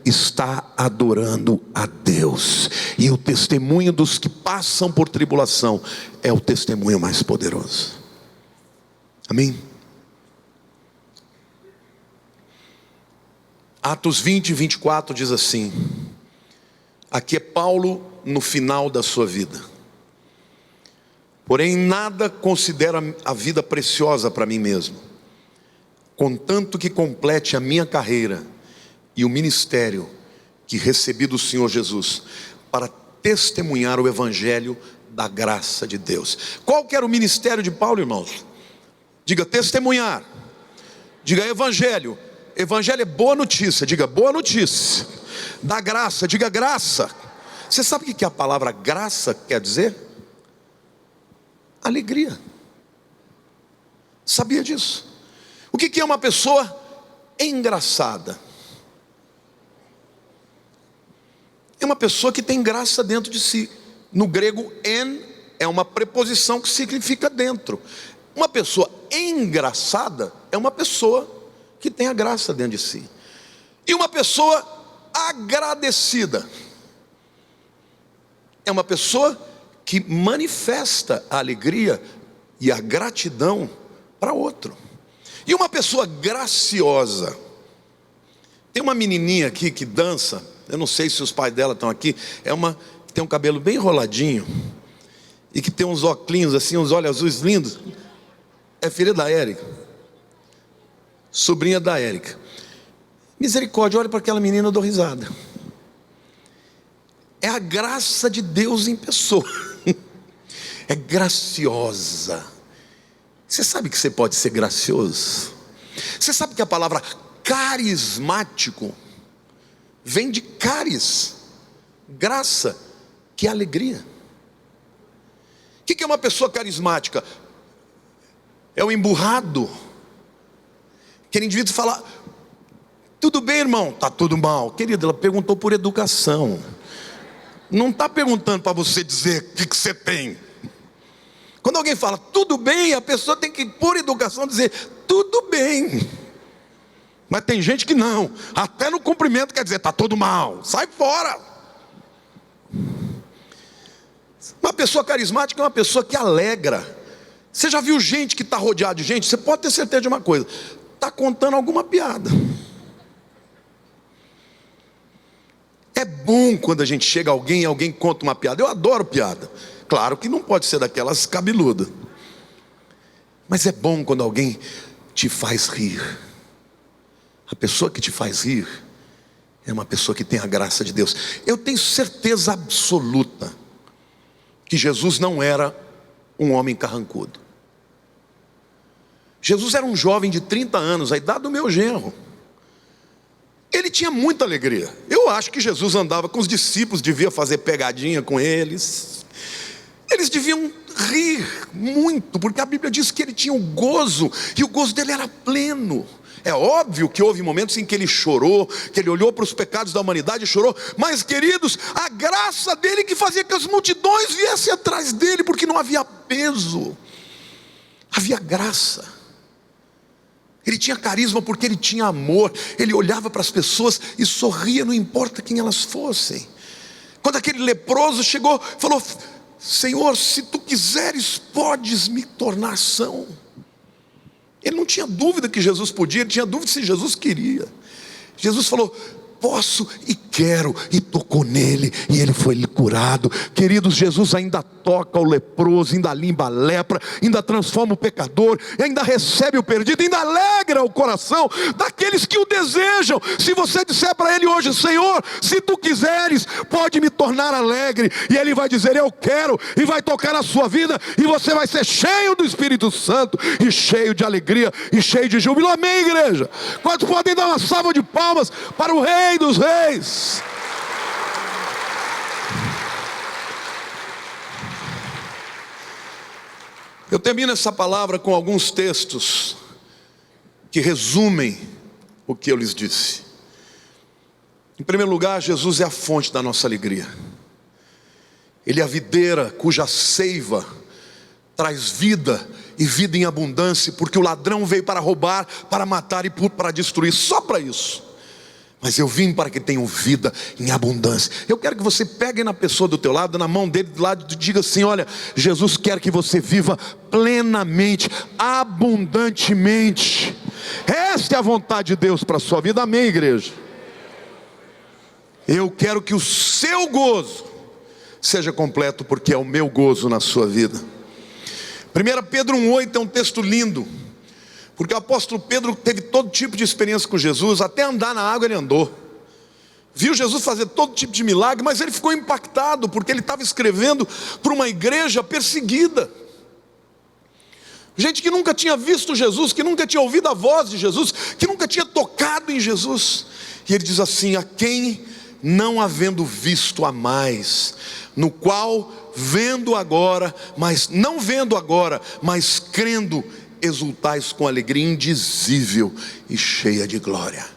Speaker 1: está adorando a Deus. E o testemunho dos que passam por tribulação é o testemunho mais poderoso. Amém? Atos 20 e 24 diz assim. Aqui é Paulo no final da sua vida. Porém nada considero a vida preciosa para mim mesmo, contanto que complete a minha carreira e o ministério que recebi do Senhor Jesus, para testemunhar o evangelho da graça de Deus. Qual que era o ministério de Paulo, irmãos? Diga testemunhar. Diga evangelho. Evangelho é boa notícia. Diga boa notícia. Da graça. Diga graça. Você sabe o que a palavra graça quer dizer? Alegria. Sabia disso? O que é uma pessoa engraçada? É uma pessoa que tem graça dentro de si. No grego, en é uma preposição que significa dentro. Uma pessoa engraçada é uma pessoa que tem a graça dentro de si. E uma pessoa agradecida é uma pessoa que manifesta a alegria e a gratidão para outro. E uma pessoa graciosa. Tem uma menininha aqui que dança. Eu não sei se os pais dela estão aqui. É uma que tem um cabelo bem enroladinho e que tem uns óculos assim, uns olhos azuis lindos. É filha da Érica, sobrinha da Érica. Misericórdia, olha para aquela menina, eu dou risada. É a graça de Deus em pessoa. É graciosa. Você sabe que você pode ser gracioso? Você sabe que a palavra carismático vem de caris, graça, que é alegria. O que é uma pessoa carismática? É o emburrado. Aquele indivíduo fala: tudo bem, irmão? Tá tudo mal. Querida, ela perguntou por educação. Não está perguntando para você dizer o que você tem. Quando alguém fala tudo bem, a pessoa tem que, por educação, dizer tudo bem. Mas tem gente que não. Até no cumprimento quer dizer, está tudo mal. Sai fora. Uma pessoa carismática é uma pessoa que alegra. Você já viu gente que está rodeada de gente? Você pode ter certeza de uma coisa: está contando alguma piada. É bom quando a gente chega a alguém e alguém conta uma piada. Eu adoro piada. Claro que não pode ser daquelas cabeludas. Mas é bom quando alguém te faz rir. A pessoa que te faz rir é uma pessoa que tem a graça de Deus. Eu tenho certeza absoluta que Jesus não era um homem carrancudo. Jesus era um jovem de 30 anos, a idade do meu genro. Ele tinha muita alegria. Eu acho que Jesus andava com os discípulos, devia fazer pegadinha com eles. Eles deviam rir muito, porque a Bíblia diz que ele tinha um gozo, e o gozo dele era pleno. É óbvio que houve momentos em que ele chorou, que ele olhou para os pecados da humanidade e chorou. Mas, queridos, a graça dele que fazia que as multidões viessem atrás dele, porque não havia peso, havia graça. Ele tinha carisma porque ele tinha amor. Ele olhava para as pessoas e sorria, não importa quem elas fossem. Quando aquele leproso chegou, falou: Senhor, se tu quiseres, podes me tornar são. Ele não tinha dúvida que Jesus podia, ele tinha dúvida se Jesus queria. Jesus falou: posso e quero, e tocou nele, e ele foi curado. Queridos, Jesus ainda toca o leproso, ainda limpa a lepra, ainda transforma o pecador, ainda recebe o perdido, ainda alegra o coração daqueles que o desejam. Se você disser para ele hoje: Senhor, se tu quiseres, pode me tornar alegre, e ele vai dizer: eu quero, e vai tocar na sua vida, e você vai ser cheio do Espírito Santo, e cheio de alegria, e cheio de júbilo. Amém, igreja? Quantos podem dar uma salva de palmas para o Rei dos Reis? Eu termino essa palavra com alguns textos que resumem o que eu lhes disse. Em primeiro lugar, Jesus é a fonte da nossa alegria. Ele é a videira cuja seiva traz vida, e vida em abundância, porque o ladrão veio para roubar, para matar e para destruir, só para isso. Mas eu vim para que tenham vida em abundância. Eu quero que você pegue na pessoa do teu lado, na mão dele do lado, e diga assim: olha, Jesus quer que você viva plenamente, abundantemente. Esta é a vontade de Deus para a sua vida. Amém, igreja? Eu quero que o seu gozo seja completo, porque é o meu gozo na sua vida. 1 Pedro 1,8 é um texto lindo, porque o apóstolo Pedro teve todo tipo de experiência com Jesus. Até andar na água ele andou, viu Jesus fazer todo tipo de milagre, mas ele ficou impactado, porque ele estava escrevendo para uma igreja perseguida, gente que nunca tinha visto Jesus, que nunca tinha ouvido a voz de Jesus, que nunca tinha tocado em Jesus. E ele diz assim: a quem não havendo visto há mais, no qual não vendo agora, mas crendo, exultais com alegria indizível e cheia de glória.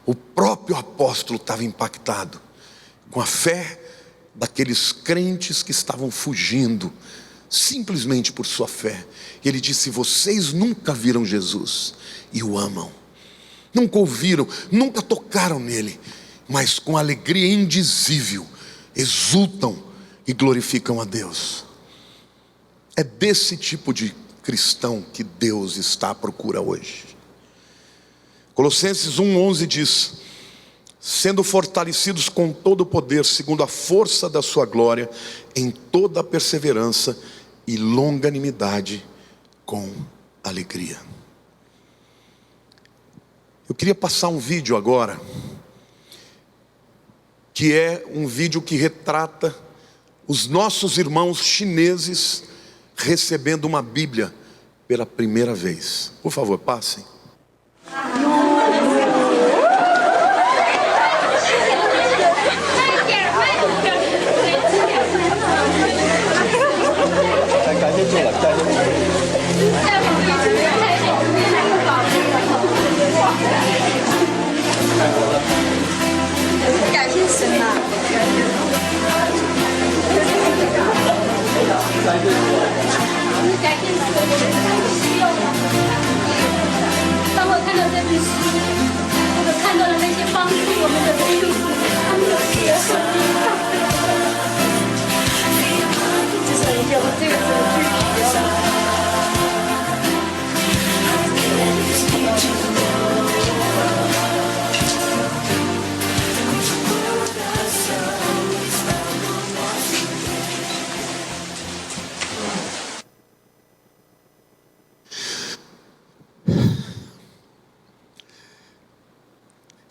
Speaker 1: O próprio apóstolo estava impactado com a fé daqueles crentes que estavam fugindo, simplesmente por sua fé. Ele disse: vocês nunca viram Jesus e o amam, nunca ouviram, nunca tocaram nele, mas com alegria indizível exultam e glorificam a Deus. É desse tipo de cristão que Deus está à procura hoje. Colossenses 1,11 diz: sendo fortalecidos com todo o poder, segundo a força da sua glória, em toda a perseverança e longanimidade, com alegria. Eu queria passar um vídeo agora, que é um vídeo que retrata os nossos irmãos chineses recebendo uma Bíblia pela primeira vez. Por favor, passem.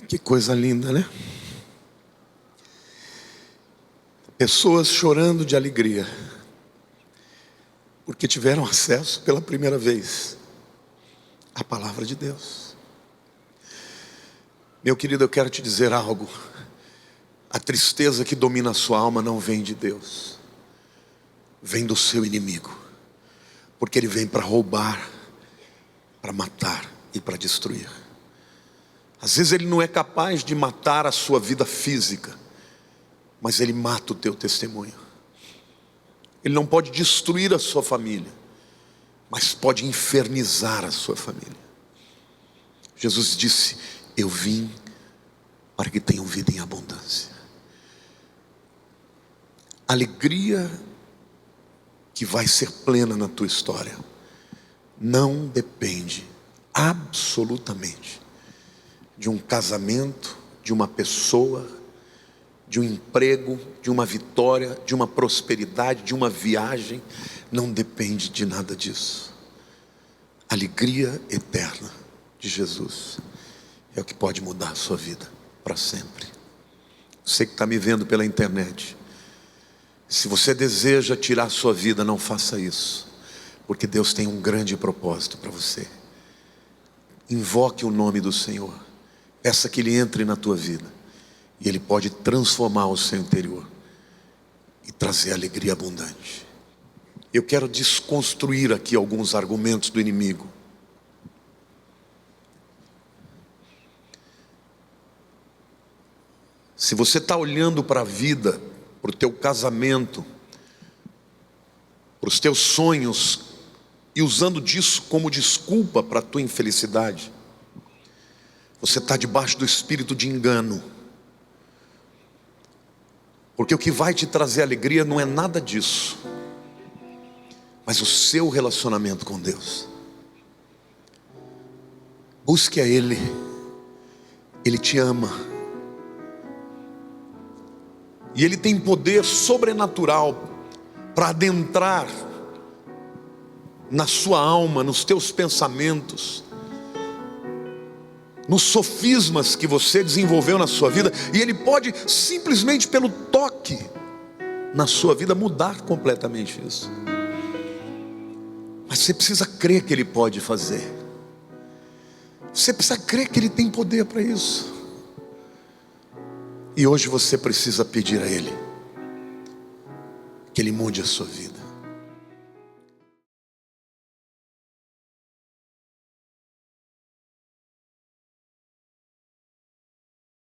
Speaker 1: Que coisa linda, né? Pessoas chorando de alegria, porque tiveram acesso pela primeira vez à palavra de Deus. Meu querido, eu quero te dizer algo: a tristeza que domina a sua alma não vem de Deus, vem do seu inimigo, porque ele vem para roubar, para matar e para destruir. Às vezes ele não é capaz de matar a sua vida física, mas ele mata o teu testemunho. Ele não pode destruir a sua família, mas pode infernizar a sua família. Jesus disse: eu vim para que tenham vida em abundância. Alegria que vai ser plena na tua história não depende absolutamente de um casamento de uma pessoa, de um emprego, de uma vitória, de uma prosperidade, de uma viagem. Não depende de nada disso. A alegria eterna de Jesus é o que pode mudar a sua vida para sempre. Você que está me vendo pela internet, se você deseja tirar a sua vida, não faça isso, porque Deus tem um grande propósito para você. Invoque o nome do Senhor, peça que Ele entre na tua vida, e Ele pode transformar o seu interior e trazer alegria abundante. Eu quero desconstruir aqui alguns argumentos do inimigo. Se você está olhando para a vida, para o teu casamento, para os teus sonhos, e usando disso como desculpa para a tua infelicidade, você está debaixo do espírito de engano. Porque o que vai te trazer alegria não é nada disso, mas o seu relacionamento com Deus. Busque a Ele, Ele te ama, e Ele tem poder sobrenatural para adentrar na sua alma, nos teus pensamentos, nos sofismas que você desenvolveu na sua vida, e Ele pode simplesmente pelo toque na sua vida mudar completamente isso. Mas você precisa crer que Ele pode fazer. Você precisa crer que Ele tem poder para isso. E hoje você precisa pedir a Ele que Ele mude a sua vida.